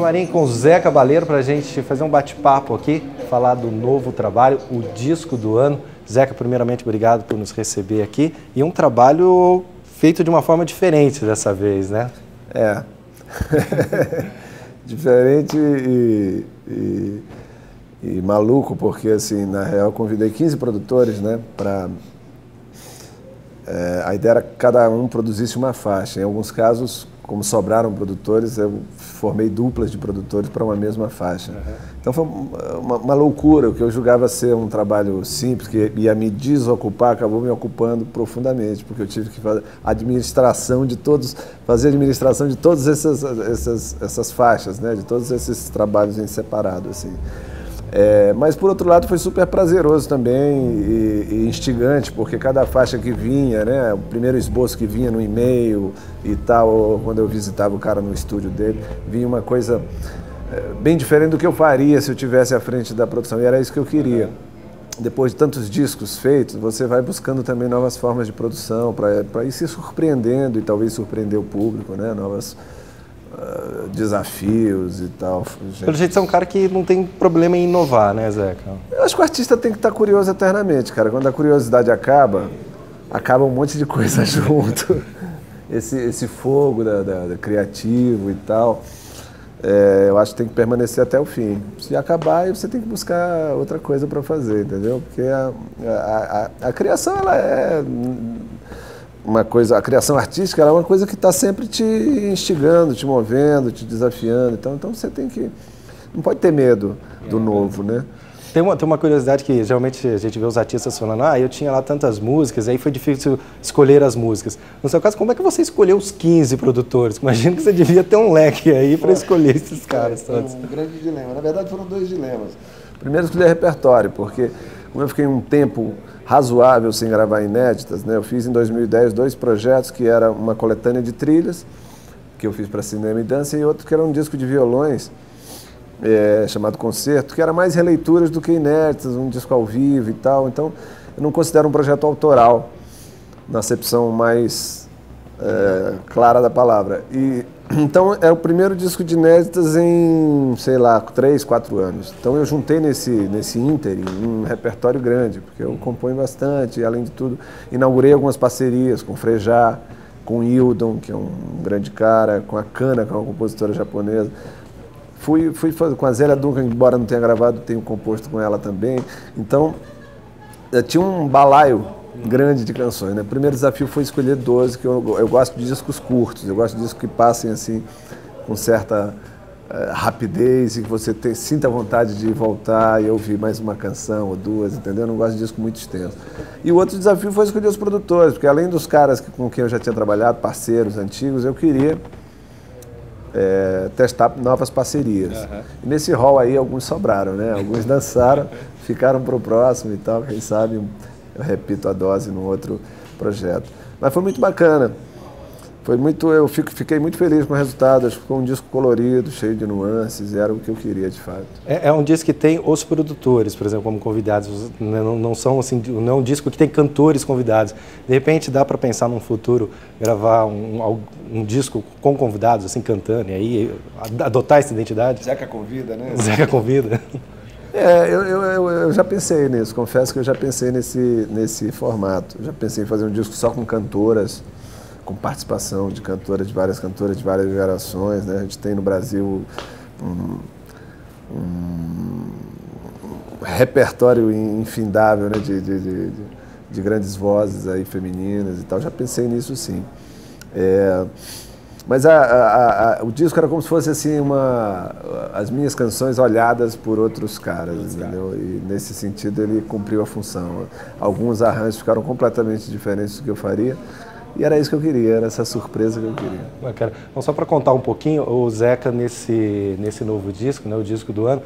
camarim com o Zé Cabaleiro para a gente fazer um bate-papo aqui, falar do novo trabalho, o disco do ano. Zeca, primeiramente, obrigado por nos receber aqui. E um trabalho feito de uma forma diferente dessa vez, né? É. Diferente e maluco, porque, assim, na real, eu convidei 15 produtores, né, para... a ideia era que cada um produzisse uma faixa. Em alguns casos, como sobraram produtores, eu formei duplas de produtores para uma mesma faixa. Então foi uma loucura. O que eu julgava ser um trabalho simples, que ia me desocupar, acabou me ocupando profundamente, porque eu tive que fazer administração de todas essas faixas, né? De todos esses trabalhos em separado, assim. Mas, por outro lado, foi super prazeroso também e instigante, porque cada faixa que vinha, né, o primeiro esboço que vinha no e-mail e tal, ou quando eu visitava o cara no estúdio dele, vinha uma coisa bem diferente do que eu faria se eu estivesse à frente da produção, e era isso que eu queria. Depois de tantos discos feitos, você vai buscando também novas formas de produção, para ir se surpreendendo e talvez surpreender o público, né, novas... desafios e tal. Pelo jeito, você é um cara que não tem problema em inovar, né, Zeca? Eu acho que o artista tem que estar curioso eternamente, cara. Quando a curiosidade acaba um monte de coisa junto. Esse fogo da criativo e tal, eu acho que tem que permanecer até o fim. Se acabar, aí você tem que buscar outra coisa para fazer, entendeu? Porque a criação, ela é... uma coisa, a criação artística ela é uma coisa que está sempre te instigando, te movendo, te desafiando. Então você tem que... não pode ter medo do novo, né? Tem uma curiosidade que geralmente a gente vê os artistas falando, eu tinha lá tantas músicas, aí foi difícil escolher as músicas. No seu caso, como é que você escolheu os 15 produtores? Imagino que você devia ter um leque aí para escolher esses caras todos. Um grande dilema. Na verdade, foram dois dilemas. Primeiro, escolher repertório, porque como eu fiquei um tempo razoável sem gravar inéditas, né? Eu fiz em 2010 2 projetos, que era uma coletânea de trilhas, que eu fiz para cinema e dança, e outro que era um disco de violões, chamado Concerto, que era mais releituras do que inéditas, um disco ao vivo e tal. Então, eu não considero um projeto autoral, na acepção mais clara da palavra. Então, é o primeiro disco de inéditas em, sei lá, 3, 4 anos. Então, eu juntei nesse ínterim um repertório grande, porque eu componho bastante, e, além de tudo, inaugurei algumas parcerias com o Frejá, com o Hildon, que é um grande cara, com a Kana, que é uma compositora japonesa. Fui fazer com a Zélia Duncan, embora não tenha gravado, tenho composto com ela também. Então, tinha um balaio grande de canções, né? O primeiro desafio foi escolher 12, que eu gosto de discos curtos, eu gosto de discos que passem assim, com certa rapidez, e que você sinta vontade de voltar e ouvir mais uma canção ou duas, entendeu? Eu não gosto de disco muito extenso. E o outro desafio foi escolher os produtores, porque além dos caras com quem eu já tinha trabalhado, parceiros antigos, eu queria testar novas parcerias. E nesse hall aí, alguns sobraram, né? Alguns dançaram, ficaram para o próximo e tal, quem sabe eu repito a dose num outro projeto. Mas foi muito bacana. Eu fiquei muito feliz com o resultado. Acho que ficou um disco colorido, cheio de nuances, era o que eu queria de fato. É um disco que tem os produtores, por exemplo, como convidados. Não são assim, não é um disco que tem cantores convidados. De repente dá para pensar num futuro gravar um disco com convidados, assim, cantando, e aí adotar essa identidade. Zeca convida, né? Zeca convida. Eu já pensei nisso, confesso que eu já pensei nesse formato. Já pensei em fazer um disco só com cantoras, com participação de cantoras de várias gerações, né? A gente tem no Brasil um repertório infindável, né? de grandes vozes aí femininas e tal. Já pensei nisso, sim. Mas o disco era como se fosse assim as minhas canções olhadas por outros caras, entendeu? E nesse sentido ele cumpriu a função. Alguns arranjos ficaram completamente diferentes do que eu faria, e era isso que eu queria, era essa surpresa que eu queria. Bacana. Então, só para contar um pouquinho, o Zeca nesse novo disco, né, o disco do ano,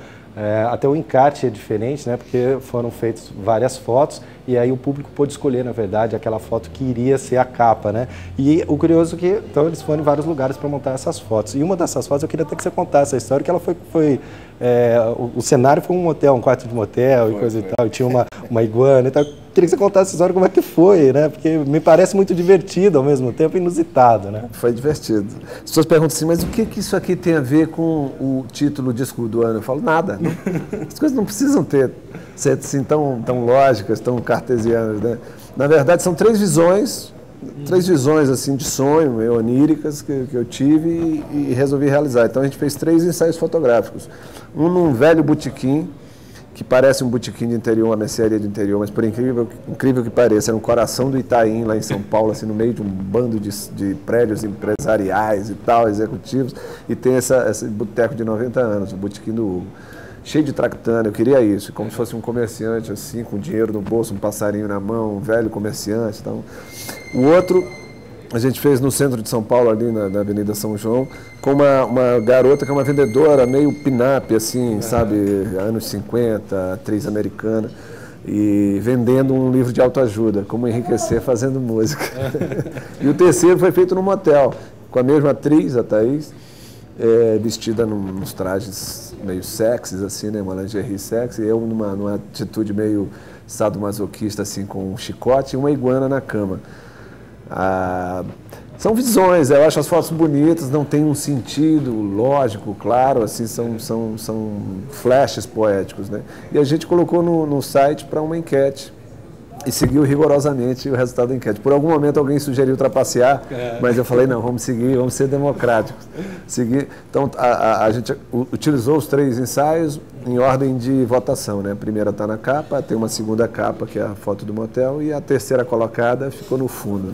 até o encarte é diferente, né, porque foram feitas várias fotos e aí o público pôde escolher, na verdade, aquela foto que iria ser a capa, né? E o curioso é que, então, eles foram em vários lugares para montar essas fotos. E uma dessas fotos, eu queria até que você contasse essa história, que ela o cenário foi um motel, um quarto de motel e coisa e tal, e tinha uma iguana e tal. Queria que você contasse essa história, como é que foi, né? Porque me parece muito divertido ao mesmo tempo, inusitado, né? Foi divertido. As pessoas perguntam assim, mas o que isso aqui tem a ver com o título disco do ano? Eu falo, nada. Não, as coisas não precisam ser assim tão lógicas, tão cartesianas, né? Na verdade, são três visões assim de sonho, meio oníricas, que eu tive e resolvi realizar. Então a gente fez 3 ensaios fotográficos. Um num velho botequim, que parece um botequim de interior, uma mercearia de interior, mas por incrível que pareça, era no coração do Itaim, lá em São Paulo, assim, no meio de um bando de prédios empresariais e tal, executivos, e tem esse boteco de 90 anos, o botequim do Hugo. Cheio de tractana, eu queria isso, como se fosse um comerciante, assim, com dinheiro no bolso, um passarinho na mão, um velho comerciante. Então. O outro, a gente fez no centro de São Paulo, ali na Avenida São João, com uma garota que é uma vendedora, meio pin-up, assim, sabe, anos 50, atriz americana, e vendendo um livro de autoajuda, como enriquecer fazendo música. E o terceiro foi feito num motel, com a mesma atriz, a Thaís, vestida nos trajes meio sexys, assim, né, uma lingerie sexy, e eu numa atitude meio sadomasoquista, assim, com um chicote e uma iguana na cama. São visões, eu acho as fotos bonitas, não tem um sentido lógico, claro, assim, são flashes poéticos, né? E a gente colocou no site para uma enquete e seguiu rigorosamente o resultado da enquete. Por algum momento alguém sugeriu trapacear, mas eu falei, não, vamos seguir, vamos ser democráticos. Então, a gente utilizou os 3 ensaios em ordem de votação, né? A primeira está na capa, tem uma segunda capa, que é a foto do motel, e a terceira colocada ficou no fundo,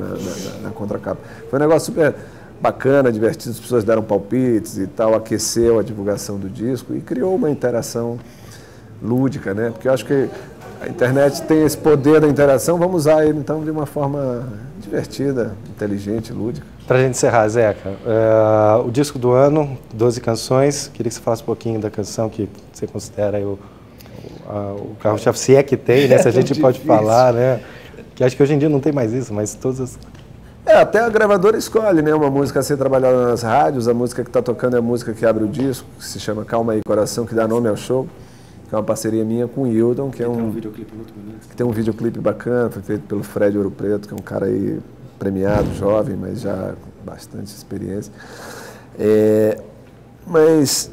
na contracapa. Foi um negócio super bacana, divertido, as pessoas deram palpites e tal, aqueceu a divulgação do disco e criou uma interação lúdica, né? Porque eu acho que a internet tem esse poder da interação, vamos usar ele então de uma forma divertida, inteligente, lúdica. Para a gente encerrar, Zeca, o disco do ano, 12 canções, queria que você falasse um pouquinho da canção que você considera aí o carro-chefe, se é que tem, né? Se a gente pode falar, né? Que acho que hoje em dia não tem mais isso, mas todas as... Até a gravadora escolhe, né? Uma música a ser trabalhada nas rádios, a música que está tocando é a música que abre o disco, que se chama Calma Aí Coração, que dá nome ao show. Que é uma parceria minha com o Hildon, que tem um videoclipe muito bonito. Que tem um videoclipe bacana, foi feito pelo Fred Ouro Preto, que é um cara aí premiado, jovem, mas já com bastante experiência. Mas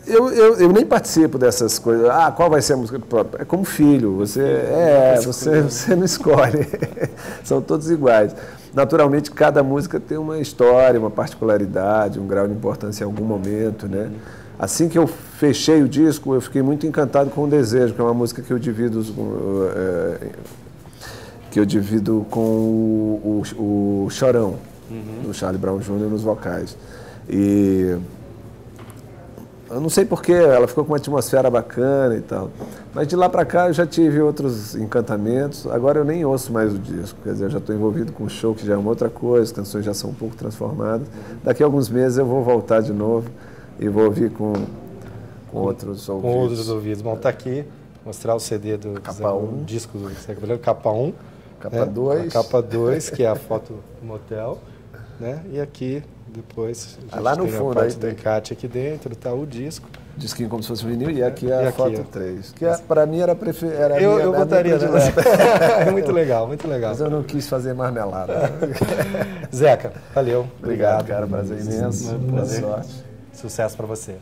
eu nem participo dessas coisas. Qual vai ser a música própria? É como filho, você não escolhe. São todos iguais. Naturalmente, cada música tem uma história, uma particularidade, um grau de importância em algum momento, né? Assim que eu fechei o disco, eu fiquei muito encantado com o Desejo, que é uma música que eu divido com o Chorão, do Charlie Brown Jr. nos vocais. E eu não sei porquê, ela ficou com uma atmosfera bacana e tal. Mas de lá para cá eu já tive outros encantamentos. Agora eu nem ouço mais o disco, quer dizer, eu já estou envolvido com o show, que já é uma outra coisa, as canções já são um pouco transformadas. Daqui a alguns meses eu vou voltar de novo e vou ouvir com outros ouvidos. Com outros ouvidos. Bom, tá aqui, mostrar o CD do disco do Zeca Cabaleiro, capa 1. Capa 2. A capa 2, que é a foto do motel. Né? E aqui, depois, a gente lá no tem fundo, a parte do encarte aqui dentro, tá o disco. Disquinho como se fosse vinil, e aqui é a foto 3. Que para mim era preferida. Eu botaria nessa. É muito legal, muito legal. Mas eu não quis fazer marmelada. Zeca, valeu. Obrigado, cara. Prazer imenso. Boa sorte. Sucesso para você.